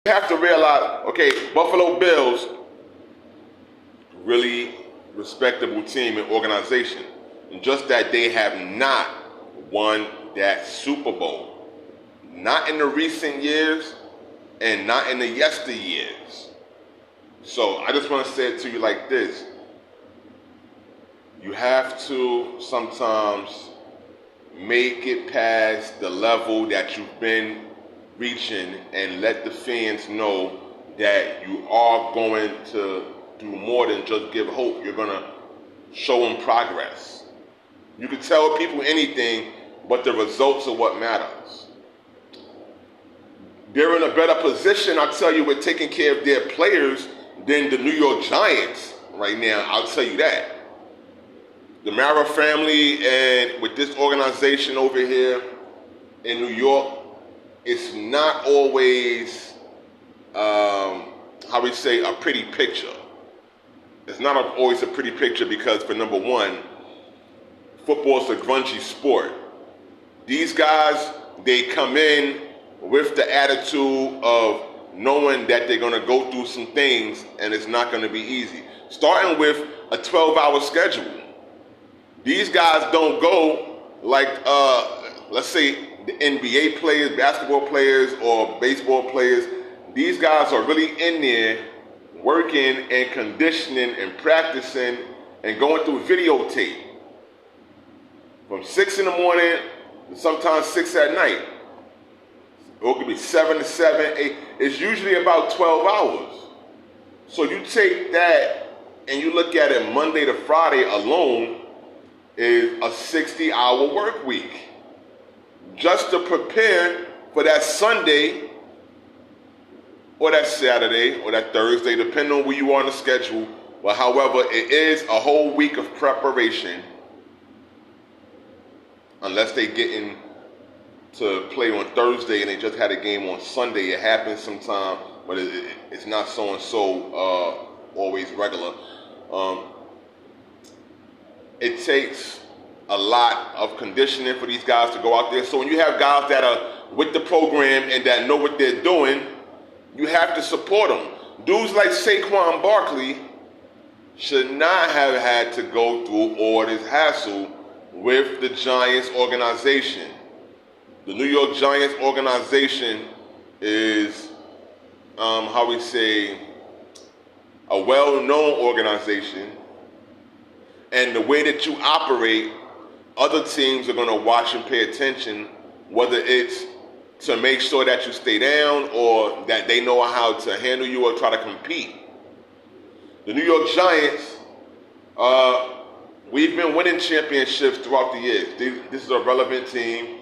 You have to realize, okay, Buffalo Bills, really respectable team and organization. And just that they have not won that Super Bowl. Not in the recent years and not in the yesteryears. So I just want to say it to you like this. You have to sometimes make it past the level that you've been reaching and let the fans know that you are going to do more than just give hope. You're going to show them progress. You can tell people anything, but the results are what matters. They're in a better position, I'll tell you, with taking care of their players than the New York Giants right now. I'll tell you that. The Mara family and with this organization over here in New York, it's not always, how we say, a pretty picture. It's not always a pretty picture because, for number one, football's a grungy sport. These guys, they come in with the attitude of knowing that they're going to go through some things and it's not going to be easy. Starting with a 12-hour schedule. These guys don't go like, let's say, the NBA players, basketball players, or baseball players. These guys are really in there working and conditioning and practicing and going through videotape from 6 in the morning to sometimes 6 at night. Or it could be 7 to 7, 8. It's usually about 12 hours. So you take that and you look at it Monday to Friday alone is a 60-hour work week. Just to prepare for that Sunday or that Saturday or that Thursday, depending on where you are on the schedule. But however, it is a whole week of preparation unless they get in to play on Thursday and they just had a game on Sunday. It happens sometime, but it's not so-and-so always regular. It takes a lot of conditioning for these guys to go out there. So when you have guys that are with the program and that know what they're doing, you have to support them. Dudes like Saquon Barkley should not have had to go through all this hassle with the Giants organization. The New York Giants organization is, how we say, a well-known organization. And the way that you operate, other teams are going to watch and pay attention, whether it's to make sure that you stay down or that they know how to handle you or try to compete. The New York Giants, we've been winning championships throughout the years. This is a relevant team.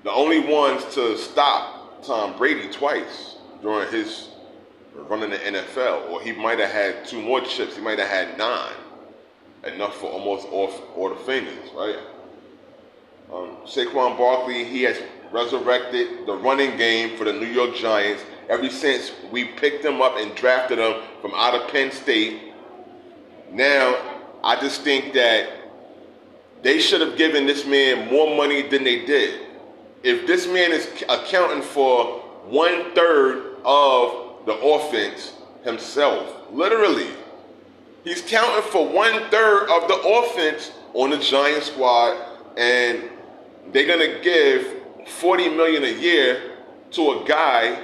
The only ones to stop Tom Brady twice during his run in the NFL, or he might have had 2 more chips. He might have had 9. Enough for almost all the fingers, right? Saquon Barkley, he has resurrected the running game for the New York Giants ever since we picked him up and drafted him from out of Penn State. Now, I just think that they should have given this man more money than they did. If this man is accounting for 1/3 of the offense himself, literally, he's counting for 1/3 of the offense on the Giants squad, and they're gonna give $40 million a year to a guy,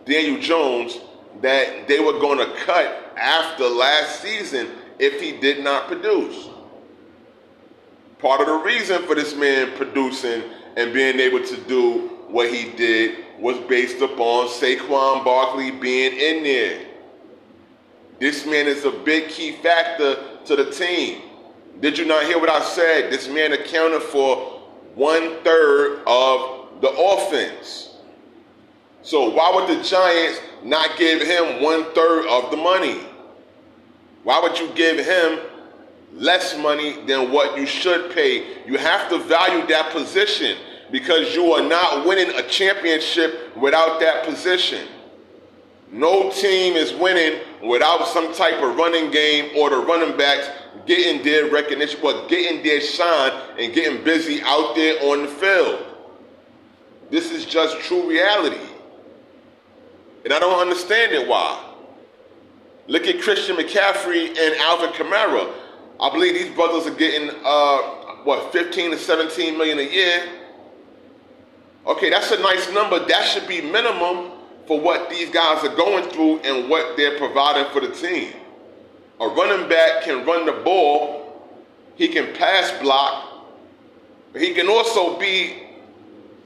Daniel Jones, that they were gonna cut after last season if he did not produce. Part of the reason for this man producing and being able to do what he did was based upon Saquon Barkley being in there. This man is a big key factor to the team. Did you not hear what I said? This man accounted for 1/3 of the offense. So why would the Giants not give him 1/3 of the money? Why would you give him less money than what you should pay? You have to value that position because you are not winning a championship without that position. No team is winning without some type of running game or the running backs getting their recognition, but getting their shine and getting busy out there on the field. This is just true reality. And I don't understand it why. Look at Christian McCaffrey and Alvin Kamara. I believe these brothers are getting, 15 to 17 million a year. Okay, that's a nice number. That should be minimum for what these guys are going through and what they're providing for the team. A running back can run the ball. He can pass block. He can also be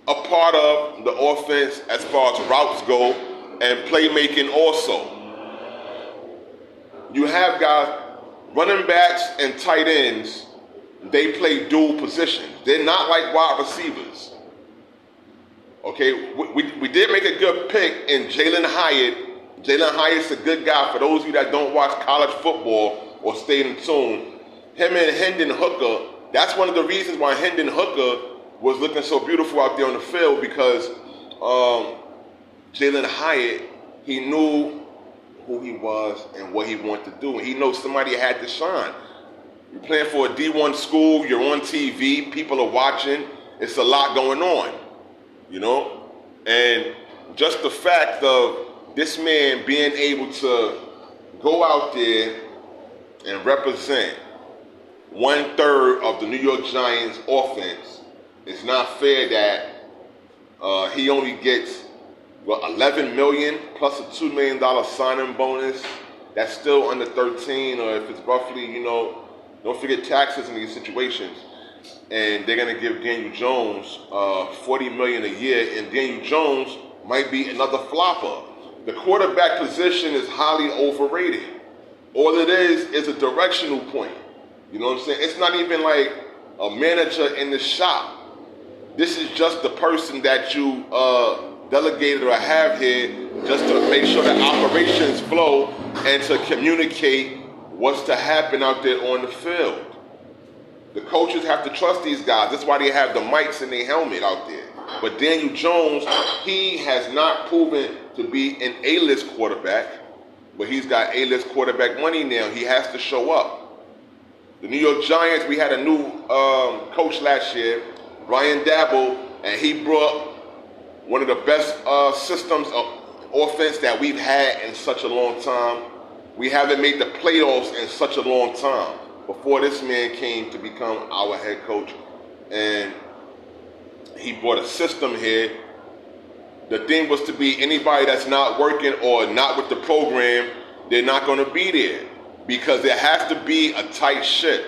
a part of the offense as far as routes go and playmaking also. You have guys, running backs and tight ends, they play dual positions. They're not like wide receivers. Okay, we did make a good pick in Jalen Hyatt. Jalen Hyatt's a good guy. For those of you that don't watch college football or stay in tune, him and Hendon Hooker, that's one of the reasons why Hendon Hooker was looking so beautiful out there on the field, because Jalen Hyatt, he knew who he was and what he wanted to do. And he knows somebody had to shine. You're playing for a D1 school, you're on TV, people are watching, it's a lot going on, you know? And just the fact of this man being able to go out there and represent 1/3 of the New York Giants offense, it's not fair that he only gets $11 million plus a $2 million signing bonus. That's still under 13, or if it's roughly, you know, don't forget taxes in these situations. And they're gonna give Daniel Jones $40 million a year, and Daniel Jones might be another flopper. The quarterback position is highly overrated. All it is a directional point. You know what I'm saying? It's not even like a manager in the shop. This is just the person that you delegated or have here just to make sure that operations flow and to communicate what's to happen out there on the field. The coaches have to trust these guys. That's why they have the mics in their helmet out there. But Daniel Jones, he has not proven to be an A-list quarterback, but he's got A-list quarterback money now. He has to show up. The New York Giants, we had a new coach last year, Brian Daboll, and he brought one of the best systems of offense that we've had in such a long time. We haven't made the playoffs in such a long time before this man came to become our head coach. And he brought a system here. The thing was to be anybody that's not working or not with the program, they're not going to be there, because there has to be a tight ship.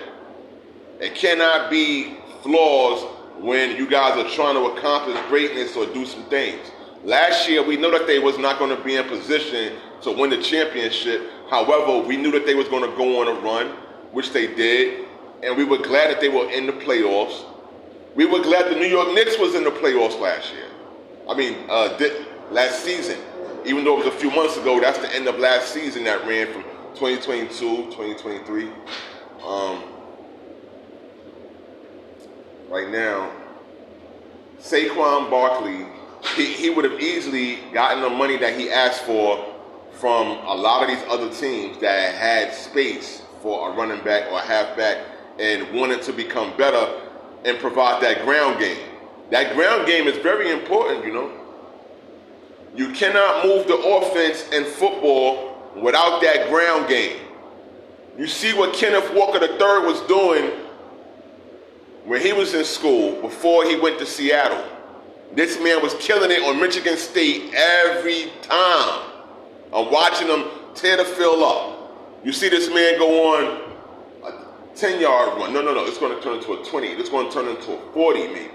It cannot be flaws when you guys are trying to accomplish greatness or do some things. Last year, we knew that they was not going to be in position to win the championship. However, we knew that they was going to go on a run, which they did, and we were glad that they were in the playoffs. We were glad the New York Knicks was in the playoffs last year. Last season. Even though it was a few months ago, that's the end of last season that ran from 2022, 2023. Right now, Saquon Barkley, he would have easily gotten the money that he asked for from a lot of these other teams that had space for a running back or a halfback and wanted to become better and provide that ground game. That ground game is very important, you know. You cannot move the offense in football without that ground game. You see what Kenneth Walker III was doing when he was in school before he went to Seattle. This man was killing it on Michigan State every time. I'm watching him tear the field up. You see this man go on a 10-yard run. No. It's going to turn into a 20. It's going to turn into a 40 maybe.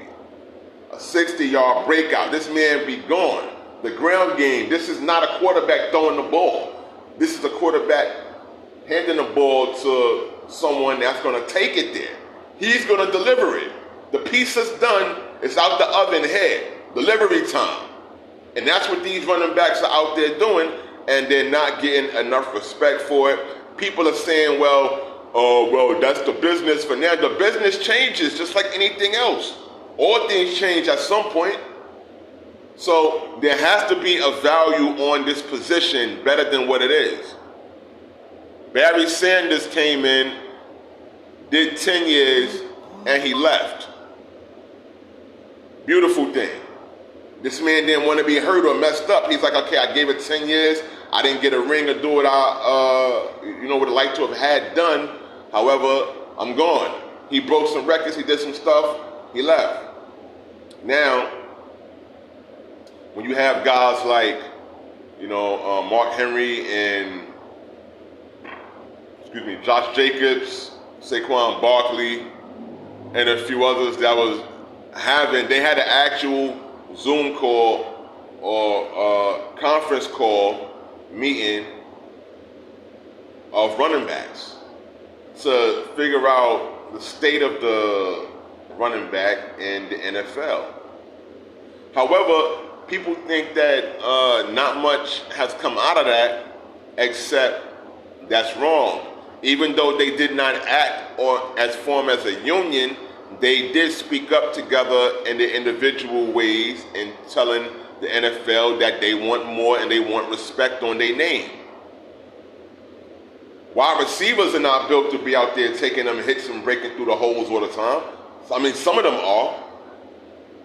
A 60-yard breakout. This man be gone. The ground game, this is not a quarterback throwing the ball. This is a quarterback handing the ball to someone that's going to take it there. He's going to deliver it. The piece is done. It's out the oven here. Delivery time. And that's what these running backs are out there doing, and they're not getting enough respect for it. People are saying, well, that's the business for now. The business changes just like anything else. All things change at some point. So there has to be a value on this position better than what it is. Barry Sanders came in, did 10 years, and he left. Beautiful thing. This man didn't want to be hurt or messed up. He's like, okay, I gave it 10 years. I didn't get a ring or do what I, would have liked to have had done. However, I'm gone. He broke some records. He did some stuff. He left. Now, when you have guys like, Mark Henry and, Josh Jacobs, Saquon Barkley, and a few others that they had an actual Zoom call or conference call meeting of running backs to figure out the state of the running back in the NFL. However, people think that not much has come out of that, except that's wrong. Even though they did not act or as form as a union, they did speak up together in their individual ways in telling the NFL that they want more and they want respect on their name. Wide receivers are not built to be out there taking them hits and breaking through the holes all the time. I mean, some of them are.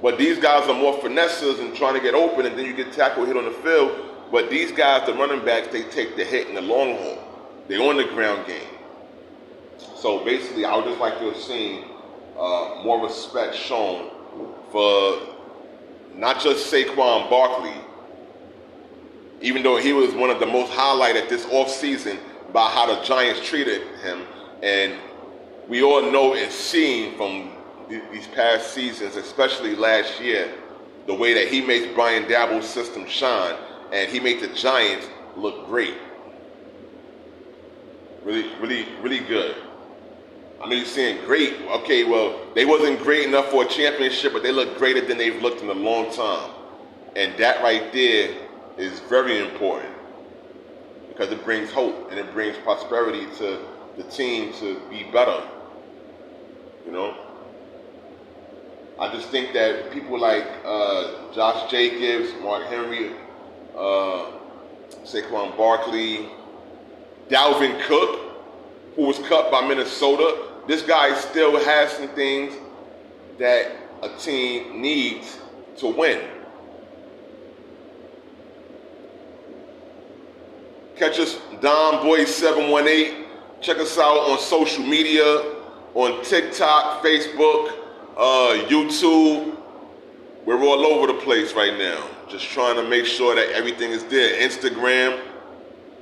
But these guys are more finesses and trying to get open, and then you get tackled, hit on the field. But these guys, the running backs, they take the hit in the long haul. They're on the ground game. So basically, I would just like to have seen more respect shown for not just Saquon Barkley, even though he was one of the most highlighted this offseason by how the Giants treated him. And we all know and seen from these past seasons, especially last year, the way that he makes Brian Daboll's system shine, and he made the Giants look great. Really, really, really good. I know you're saying great. Okay, well, they wasn't great enough for a championship, but they look greater than they've looked in a long time. And that right there is very important because it brings hope and it brings prosperity to the team to be better. I just think that people like Josh Jacobs, Mark Henry, Saquon Barkley, Dalvin Cook, who was cut by Minnesota, this guy still has some things that a team needs to win. Catch us, DonBoy718. Check us out on social media, on TikTok, Facebook, YouTube. We're all over the place right now. Just trying to make sure that everything is there. Instagram,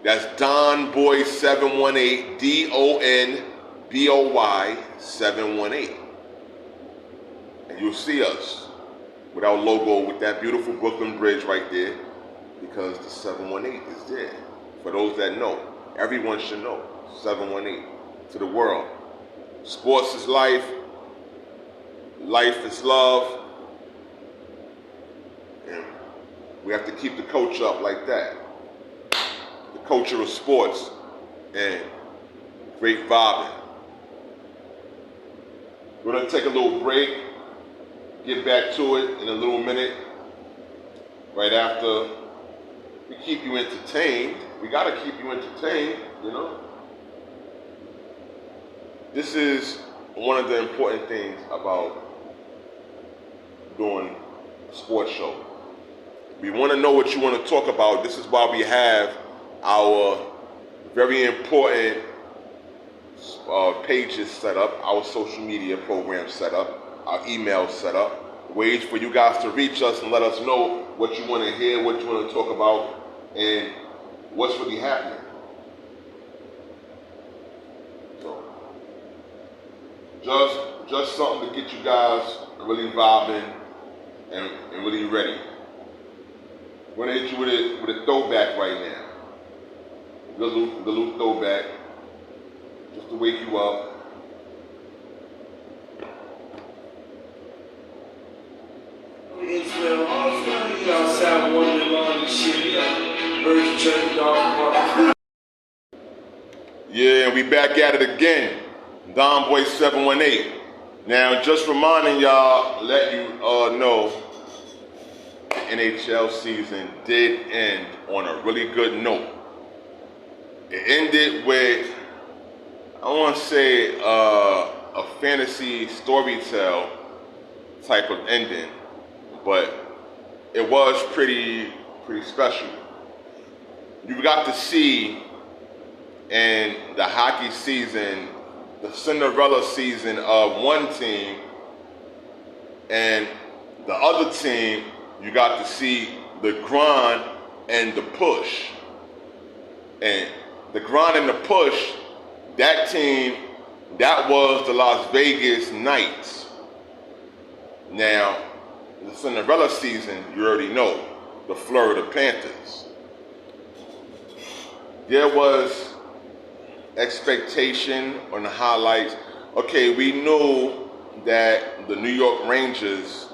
that's DonBoy718, DonBoy718. And you'll see us with our logo, with that beautiful Brooklyn Bridge right there, because the 718 is there. For those that know, everyone should know, 718 to the world. Sports is life. Life is love. And we have to keep the culture up like that. The culture of sports and great vibing. We're going to take a little break, get back to it in a little minute. Right after we keep you entertained. We got to keep you entertained, This is one of the important things about doing a sports show. We want to know what you want to talk about. This is why we have our very important pages set up, our social media program set up, our email set up, ways for you guys to reach us and let us know what you want to hear, what you want to talk about, and what's really happening. So, just something to get you guys really vibing and really ready. We're gonna hit you with a throwback right now. The little throwback, just to wake you up. Yeah, and we back at it again. DonBoy718. Now, just reminding y'all, let you know, the NHL season did end on a really good note. It ended with, I want to say, a fantasy storytell type of ending, but it was pretty special. You got to see in the hockey season, the Cinderella season of one team, and the other team, you got to see the grind and the push. And the grind and the push, that team, that was the Las Vegas Knights. Now, the Cinderella season, you already know, the Florida Panthers. There was expectation on the highlights. Okay, we knew that the New York Rangers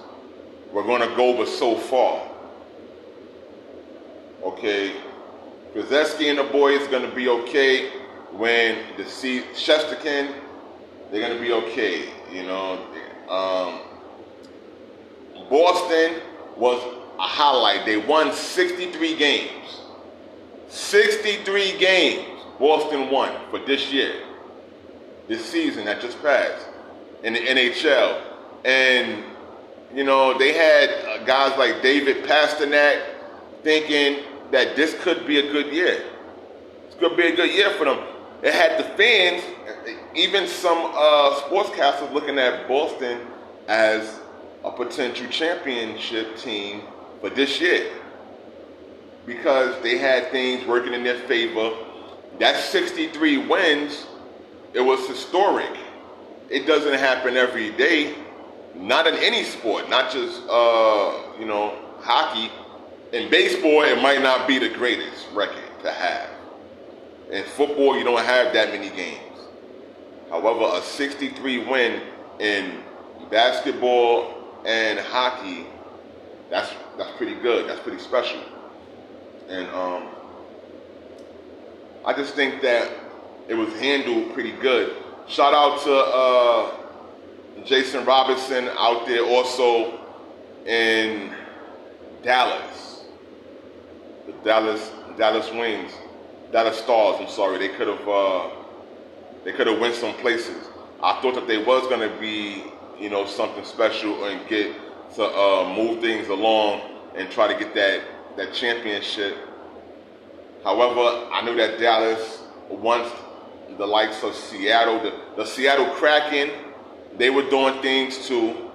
were going to go but so far. Okay, Gretzky and the boys are going to be okay. When the Shesterkin, they're going to be okay. Boston was a highlight. They won 63 games. 63 games Boston won for this year, this season that just passed in the NHL. And, they had guys like David Pastrnak thinking that this could be a good year. It's going to be a good year for them. It had the fans, even some sportscasters looking at Boston as a potential championship team for this year because they had things working in their favor. That 63 wins, it was historic. It doesn't happen every day, not in any sport, not just, hockey. In baseball, it might not be the greatest record to have. In football, you don't have that many games. However, a 63 win in basketball and hockey, that's pretty good. That's pretty special. And I just think that it was handled pretty good. Shout out to Jason Robinson out there also in Dallas. The Dallas Wings. Dallas Stars, I'm sorry, they could have went some places. I thought that they was gonna be, something special and get to move things along and try to get that championship. However, I knew that Dallas, once the likes of Seattle, the Seattle Kraken, they were doing things too,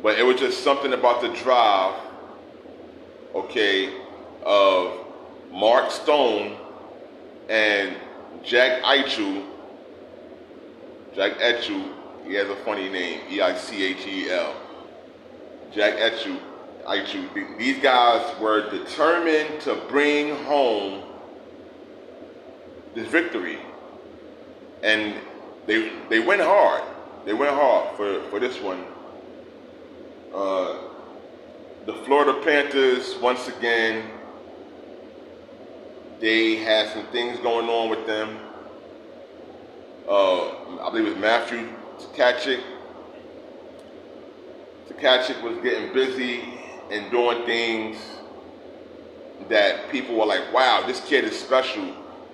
but it was just something about the drive, okay, of Mark Stone and Jack Eichel. Jack Eichel, he has a funny name, Eichel. Jack Eichel. These guys were determined to bring home this victory, and they went hard. They went hard for this one. The Florida Panthers, once again, they had some things going on with them. I believe it was Matthew Tkachuk. Tkachuk was getting busy and doing things that people were like, wow, this kid is special.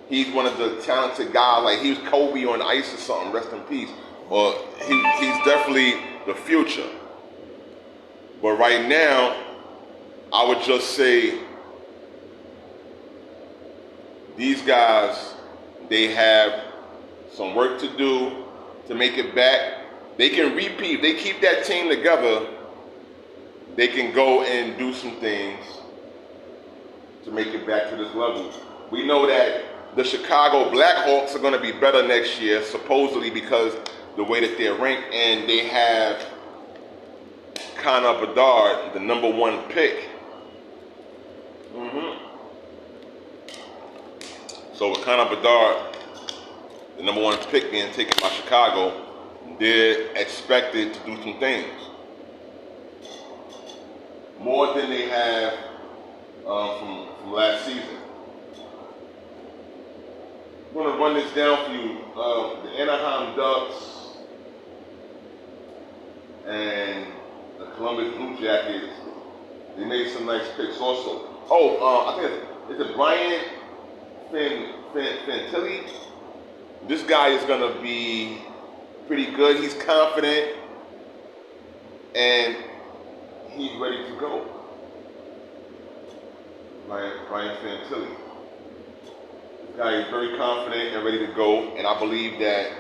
He's one of the talented guys. Like, he was Kobe on ice or something, rest in peace. Or he's definitely the future. But right now, I would just say these guys, they have some work to do to make it back. They can repeat. If they keep that team together, they can go and do some things to make it back to this level. We know that the Chicago Blackhawks are going to be better next year, supposedly because the way that they're ranked, and they have Connor Bedard, the number 1 pick. So with Connor Bedard, the number 1 pick being taken by Chicago, they're expected to do some things. More than they have from last season. I'm going to run this down for you. The Anaheim Ducks and the Columbus Blue Jackets, they made some nice picks also. I think it's Brian Fantilli. This guy is going to be pretty good. He's confident, and he's ready to go. Ryan Fantilli. This guy is very confident and ready to go, and I believe that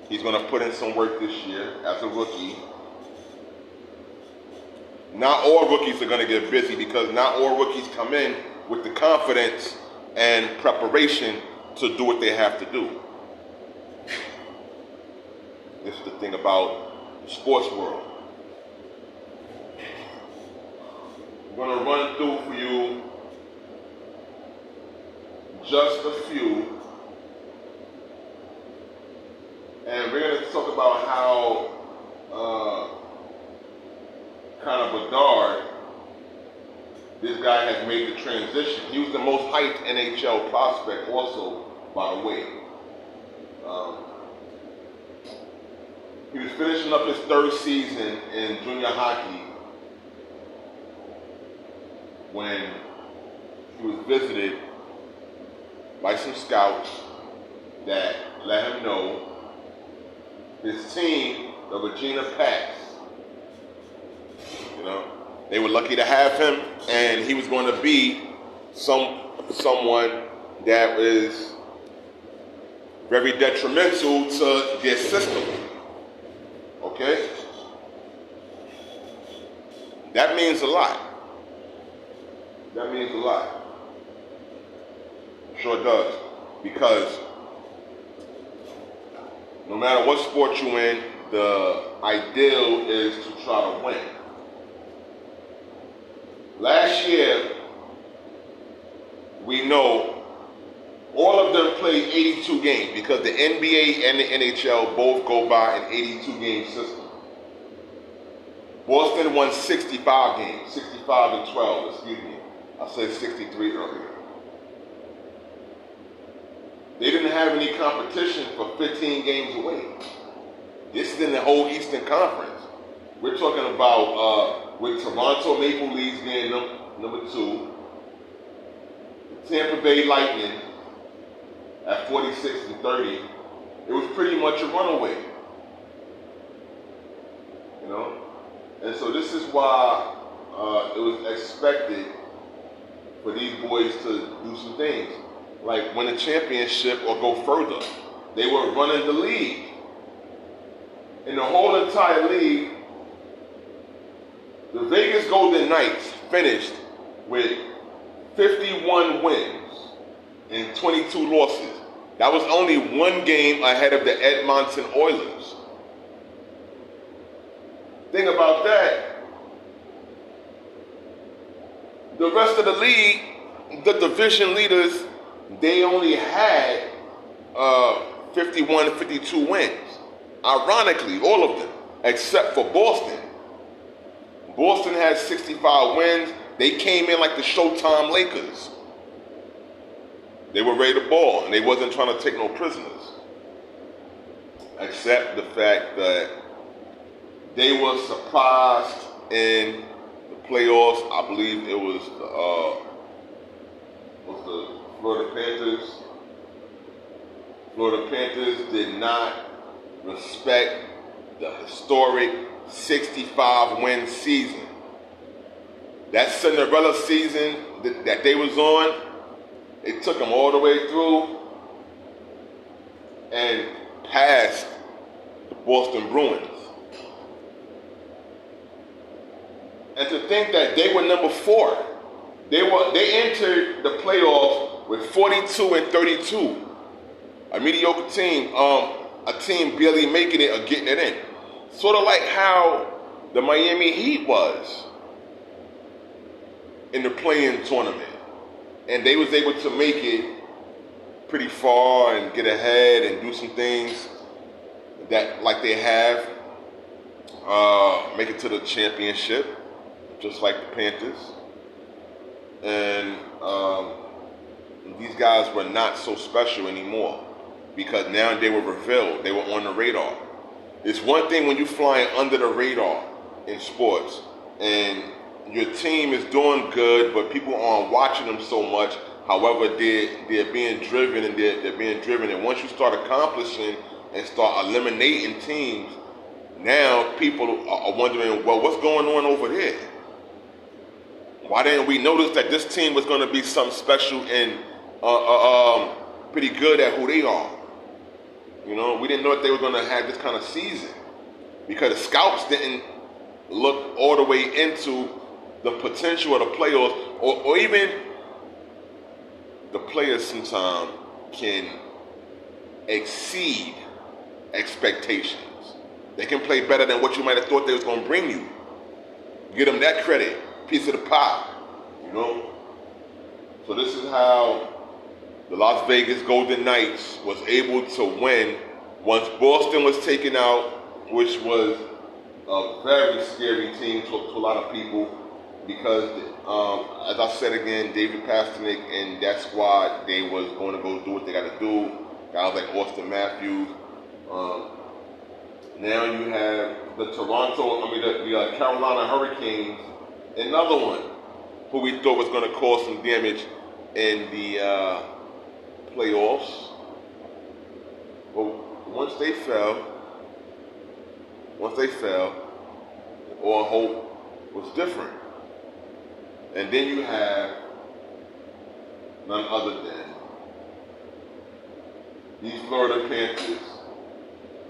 he's going to put in some work this year as a rookie. Not all rookies are going to get busy because not all rookies come in with the confidence and preparation to do what they have to do. This is the thing about the sports world. I'm going to run through for you just a few, and we're going to talk about how Connor Bedard, this guy has made the transition. He was the most hyped NHL prospect also, by the way. He was finishing up his third season in junior hockey when he was visited by some scouts that let him know his team, the Regina Pats, they were lucky to have him, and he was going to be someone that is very detrimental to their system. Okay? That means a lot. That means a lot. Sure does. Because no matter what sport you're in, the ideal is to try to win. Last year, we know all of them played 82 games because the NBA and the NHL both go by an 82-game system. Boston won 65 games, 65-12, excuse me. I said 63 earlier. They didn't have any competition for 15 games away. This is in the whole Eastern Conference. We're talking about with Toronto Maple Leafs being number 2, Tampa Bay Lightning at 46-30. It was pretty much a runaway. And so this is why it was expected for these boys to do some things, like win a championship or go further. They were running the league. In the whole entire league, the Vegas Golden Knights finished with 51 wins and 22 losses. That was only one game ahead of the Edmonton Oilers. Thing about that, the rest of the league, the division leaders, they only had 51, 52 wins. Ironically, all of them, except for Boston. Boston had 65 wins. They came in like the Showtime Lakers. They were ready to ball, and they wasn't trying to take no prisoners. Except the fact that they were surprised in the playoffs. I believe it was the Florida Panthers. Florida Panthers did not respect the historic 65-win season. That Cinderella season that they was on, it took them all the way through and past the Boston Bruins. And to think that they were number 4, they entered the playoffs with 42-32, a mediocre team, a team barely making it or getting it in. Sort of like how the Miami Heat was in the play-in tournament. And they was able to make it pretty far and get ahead and do some things that like they have, make it to the championship, just like the Panthers. And these guys were not so special anymore because now they were revealed. They were on the radar. It's one thing when you're flying under the radar in sports and your team is doing good, but people aren't watching them so much. However, they're being driven and they're being driven. And once you start accomplishing and start eliminating teams, Now people are wondering, well, what's going on over there? Why didn't we notice that this team was going to be something special and pretty good at who they are? You know, we didn't know that they were going to have this kind of season because the scouts didn't look all the way into the potential of the playoffs, or even the players sometimes can exceed expectations. They can play better than what you might have thought they was going to bring you. Give them that credit, piece of the pie, you know? So this is how the Las Vegas Golden Knights was able to win once Boston was taken out, which was a very scary team to a lot of people because, as I said again, David Pastrnak and that squad, they was going to go do what they got to do. Guys like Austin Matthews. Now you have the Carolina Hurricanes, another one who we thought was going to cause some damage in the playoffs. But once they fell, all hope was different. And then you have none other than these Florida Panthers,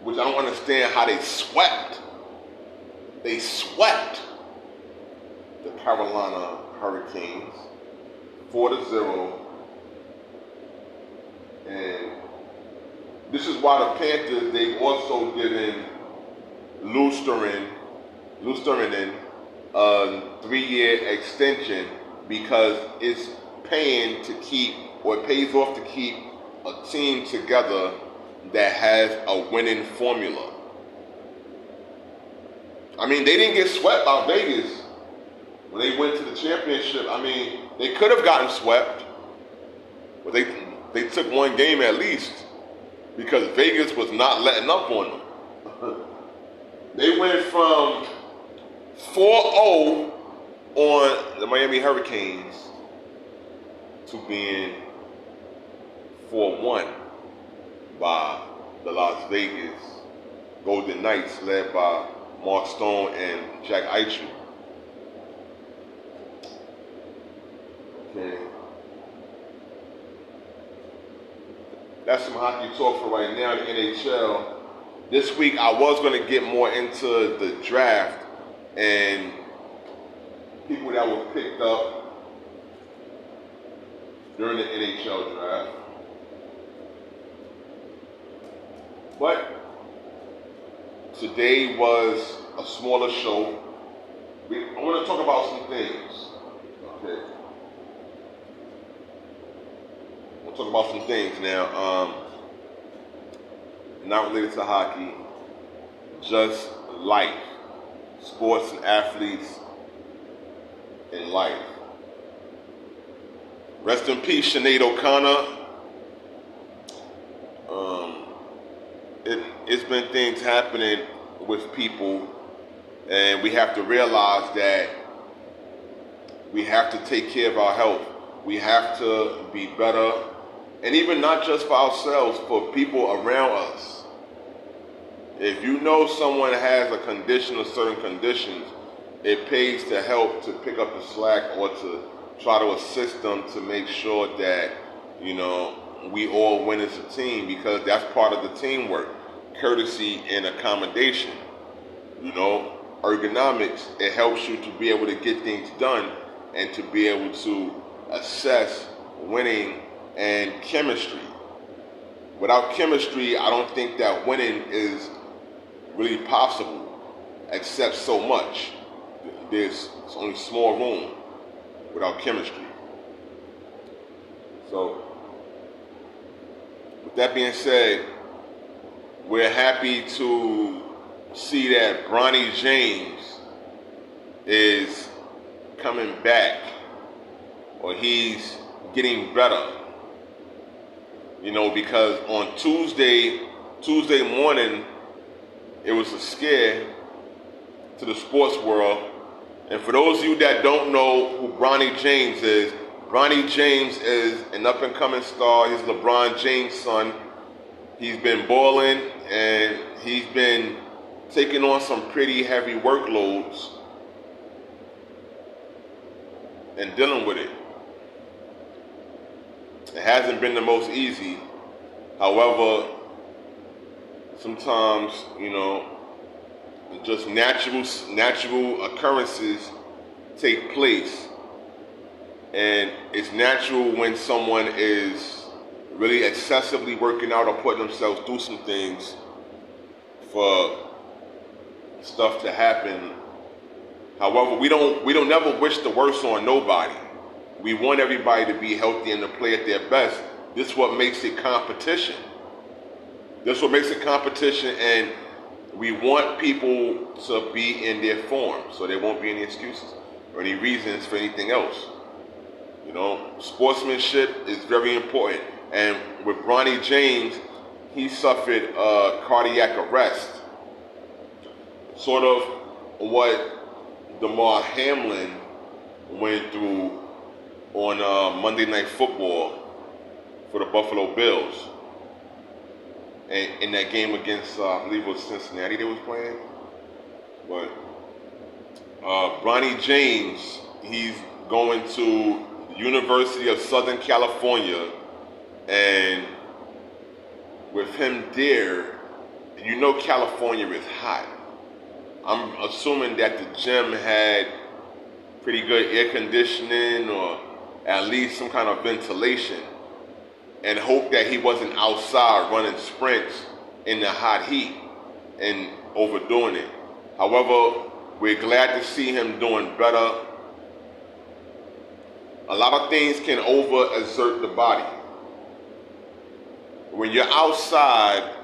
which I don't understand how they swept. They swept the Carolina Hurricanes 4-0. And this is why the Panthers, they've also given Luostarinen a 3-year extension because it's paying to keep, or it pays off to keep a team together that has a winning formula. I mean, they didn't get swept by Vegas when they went to the championship. I mean, they could have gotten swept, but they took one game at least because Vegas was not letting up on them. They went from 4-0 on the Miami Hurricanes to being 4-1 by the Las Vegas Golden Knights, led by Mark Stone and Jack Eichel. Okay. That's some hockey talk for right now, the NHL. This week I was going to get more into the draft and people that were picked up during the NHL draft. But today was a smaller show. I want to talk about some things. Okay. I want to talk about some things now. Not related to hockey, just life. Sports and athletes in life. Rest in peace, Sinead O'Connor. It's been things happening with people, and we have to realize that we have to take care of our health. We have to be better, and even not just for ourselves, for people around us. If you know someone has a condition or certain conditions, it pays to help to pick up the slack or to try to assist them to make sure that, you know, we all win as a team, because that's part of the teamwork. Courtesy and accommodation. You know, ergonomics, it helps you to be able to get things done and to be able to assess winning, and chemistry. Without chemistry, I don't think that winning is really possible, except so much. There's only small room without chemistry. So, with that being said, we're happy to see that Bronny James is coming back, or he's getting better. You know, because on Tuesday morning, it was a scare to the sports world. And for those of you that don't know who Bronny James is an up-and-coming star. He's LeBron James' son. He's been balling, and he's been taking on some pretty heavy workloads and dealing with it. It hasn't been the most easy. However, sometimes, just natural occurrences take place. And it's natural when someone is really excessively working out or putting themselves through some things for stuff to happen. However, we don't never wish the worst on nobody. We want everybody to be healthy and to play at their best. This is what makes it competition. And we want people to be in their form, so there won't be any excuses or any reasons for anything else. Sportsmanship is very important. And with Bronny James, he suffered cardiac arrest. Sort of what Damar Hamlin went through on Monday Night Football for the Buffalo Bills. And in that game against, I believe it was Cincinnati they was playing. But Bronny James, he's going to the University of Southern California, and with him there, California is hot. I'm assuming that the gym had pretty good air conditioning or at least some kind of ventilation, and hope that he wasn't outside running sprints in the hot heat and overdoing it. However, we're glad to see him doing better. A lot of things can overexert the body. When you're outside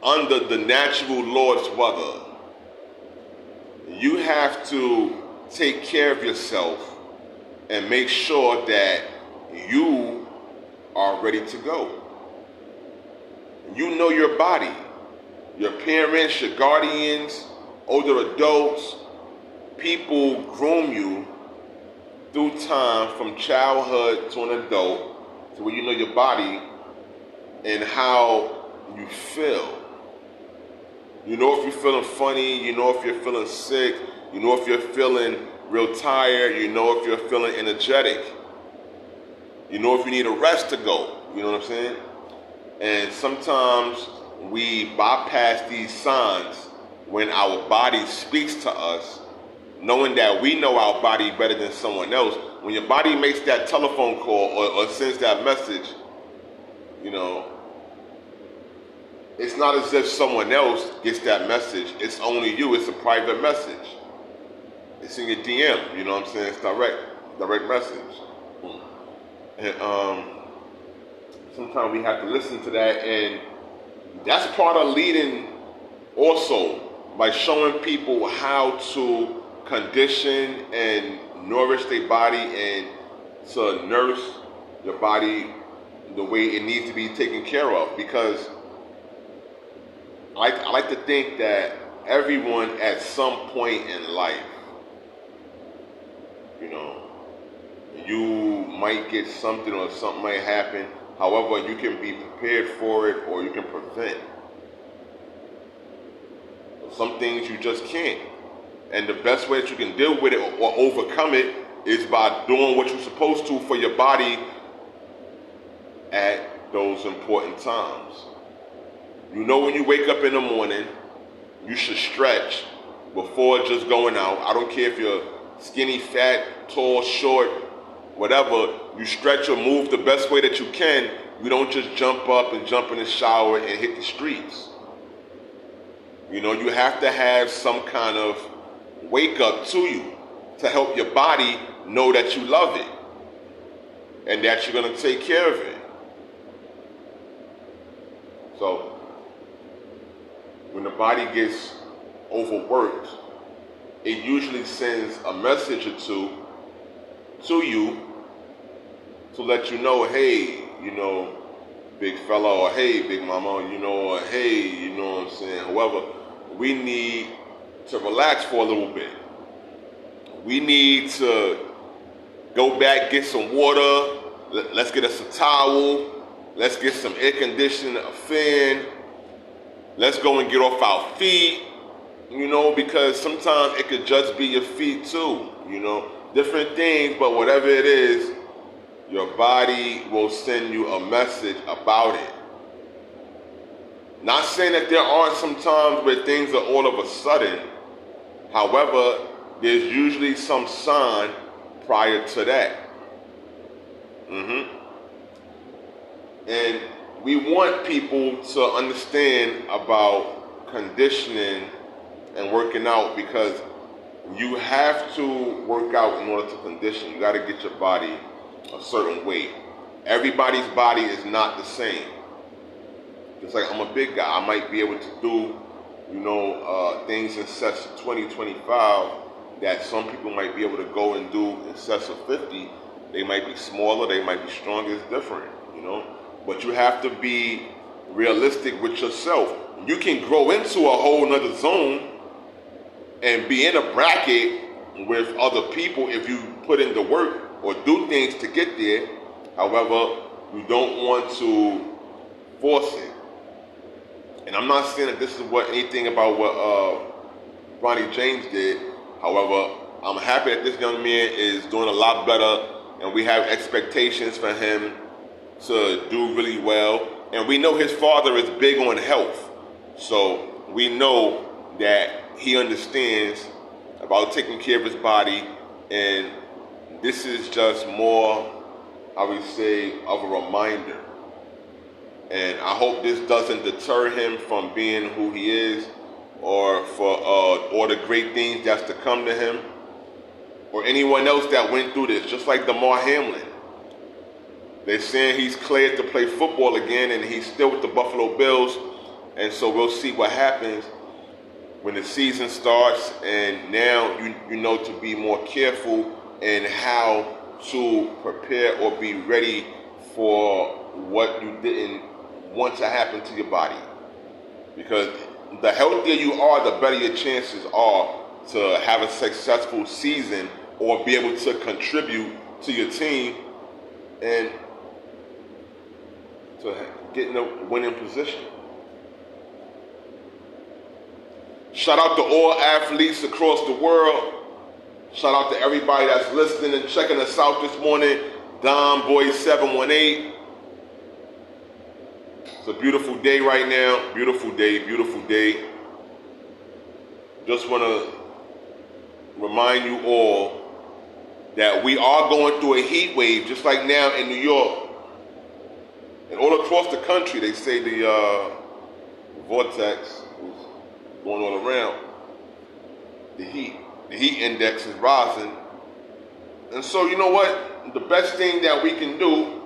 under the natural Lord's weather, you have to take care of yourself and make sure that you are ready to go. You know your body. Your parents, your guardians, older adults, people groom you through time from childhood to an adult to where you know your body and how you feel. You know if you're feeling funny, you know if you're feeling sick, you know if you're feeling real tired, you know if you're feeling energetic. You know if you need a rest to go, you know what I'm saying? And sometimes we bypass these signs when our body speaks to us, knowing that we know our body better than someone else. When your body makes that telephone call or sends that message, it's not as if someone else gets that message. It's only you. It's a private message. It's in your DM, you know what I'm saying? It's direct message. And sometimes we have to listen to that, and that's part of leading also, by showing people how to condition and nourish their body and to nurse your body the way it needs to be taken care of. Because I like to think that everyone at some point in life, you might get something or something might happen. However, you can be prepared for it or you can prevent. Some things you just can't. And the best way that you can deal with it or overcome it is by doing what you're supposed to for your body at those important times. When you wake up in the morning, you should stretch before just going out. I don't care if you're skinny, fat, tall, short, whatever. You stretch or move the best way that you can. You don't just jump up and jump in the shower and hit the streets. You have to have some kind of wake up to you to help your body know that you love it and that you're going to take care of it. So, when the body gets overworked, it usually sends a message or two to you to let you know, hey, big fella, or hey, big mama, or hey, you know what I'm saying, however, we need to relax for a little bit. We need to go back, get some water, let's get us a towel, let's get some air conditioning, a fan, let's go and get off our feet, because sometimes it could just be your feet too, different things, but whatever it is, your body will send you a message about it. Not saying that there aren't some times where things are all of a sudden. However, there's usually some sign prior to that. And we want people to understand about conditioning and working out, because you have to work out in order to condition. You got to get your body a certain weight. Everybody's body is not the same. It's like, I'm a big guy. I might be able to do, things in sets of 20, 25 that some people might be able to go and do in sets of 50. They might be smaller, they might be stronger, it's different, But you have to be realistic with yourself. You can grow into a whole nother zone and be in a bracket with other people if you put in the work or do things to get there. However, you don't want to force it. And I'm not saying that this is anything about what Ronnie James did. However, I'm happy that this young man is doing a lot better, and we have expectations for him to do really well. And we know his father is big on health. So we know that he understands about taking care of his body, and this is just more, I would say, of a reminder. And I hope this doesn't deter him from being who he is, or for all the great things that's to come to him, or anyone else that went through this, just like Damar Hamlin. They're saying he's cleared to play football again, and he's still with the Buffalo Bills, and so we'll see what happens when the season starts. And now you know to be more careful in how to prepare or be ready for what you didn't want to happen to your body. Because the healthier you are, the better your chances are to have a successful season or be able to contribute to your team and to get in a winning position. Shout out to all athletes across the world. Shout out to everybody that's listening and checking us out this morning. Don Boy 718. It's a beautiful day right now. Beautiful day, beautiful day. Just want to remind you all that we are going through a heat wave, just like now in New York. And all across the country, they say the vortex is going all around. The heat index is rising. And so, you know what? The best thing that we can do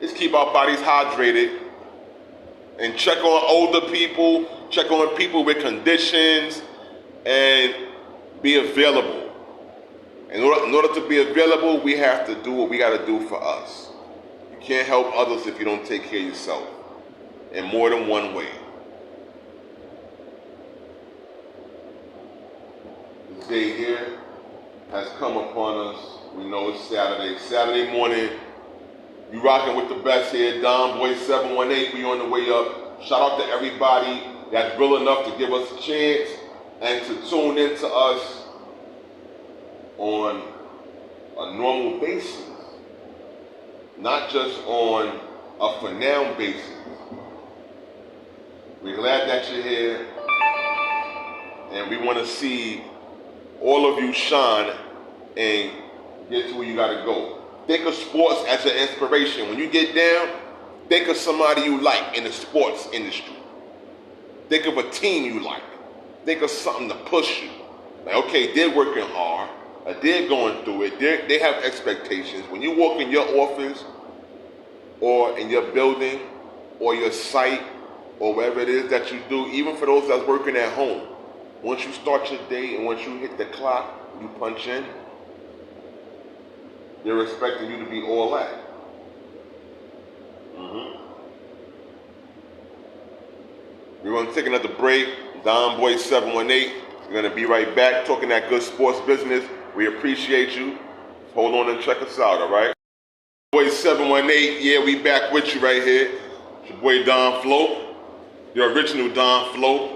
is keep our bodies hydrated and check on older people, check on people with conditions, and be available. In order to be available, we have to do what we got to do for us. You can't help others if you don't take care of yourself in more than one way. This day here has come upon us. We know it's Saturday. Saturday morning, you rocking with the best here. Don Boy 718, we on the way up. Shout out to everybody that's real enough to give us a chance and to tune in to us on a normal basis, not just on a for now basis. We're glad that you're here, and we want to see all of you shine and get to where you got to go. Think of sports as an inspiration. When you get down, think of somebody you like in the sports industry. Think of a team you like. Think of something to push you. Like, okay, they're working hard. They're going through it. They have expectations. When you walk in your office or in your building or your site or wherever it is that you do, even for those that's working at home, once you start your day and once you hit the clock, you punch in, they're expecting you to be all that. We're going to take another break. Don Boy 718. We're going to be right back talking that good sports business. We appreciate you. Hold on and check us out, all right? Boy 718, yeah, we back with you right here. It's your boy Don Flo, the original Don Flo.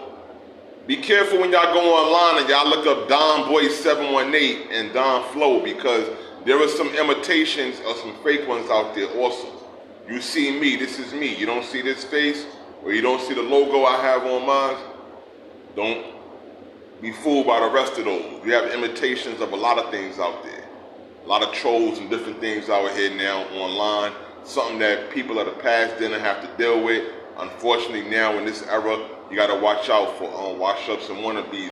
Be careful when y'all go online and y'all look up Don Boy 718 and Don Flow, because there are some imitations of some fake ones out there also. You see me, this is me. You don't see this face, or you don't see the logo I have on mine. Don't be fooled by the rest of those. We have imitations of a lot of things out there. A lot of trolls and different things out here now online. Something that people of the past didn't have to deal with. Unfortunately, now in this era, you got to watch out for wash-ups and wannabes